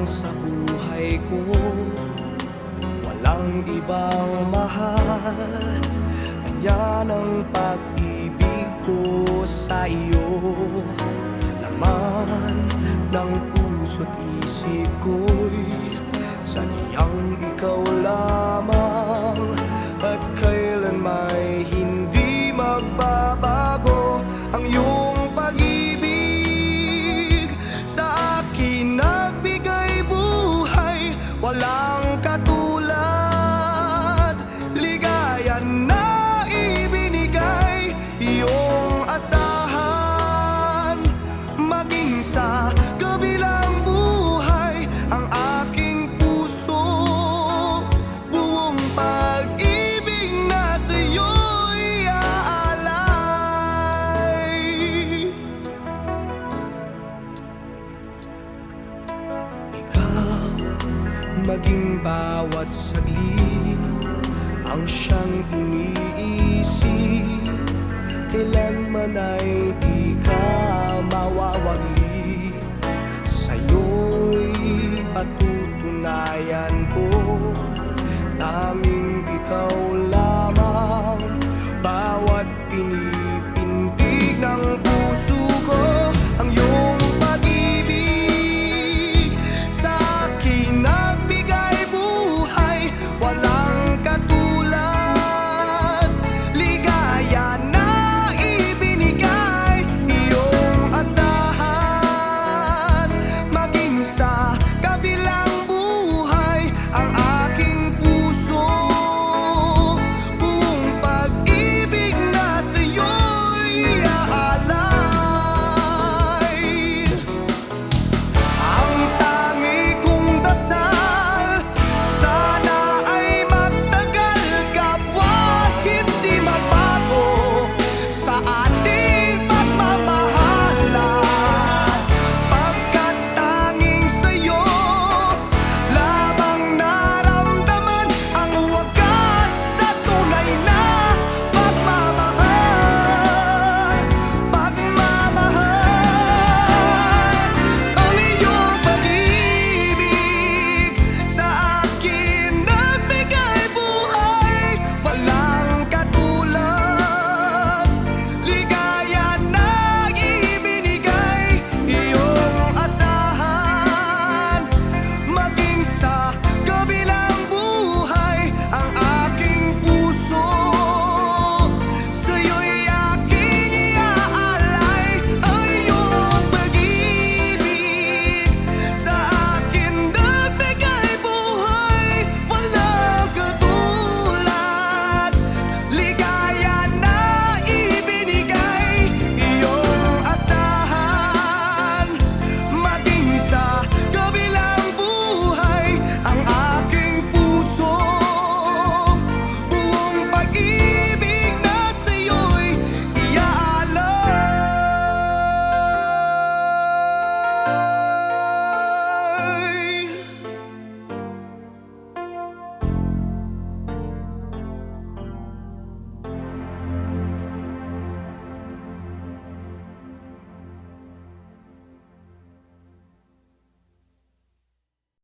sa buhay ko. Walang ibang mahal, yan ang pag-ibig ko sa iyo. Laman ng puso't isip ko'y sadyang ikaw lamang, at kailan may hindi magbabago ang iyong pag-ibig. Sa akin nagbigay buhay, walang katulad, ligaya na ibinigay, iyong asahan. Maging sa kabilang buhay, ang aking puso buong pag-ibig na sa'yo'y aalay. Ikaw, maging bawat saglit ang siyang iniisip, kailanman ay di ka mawawagli. Sa'yo'y patutunayan ko,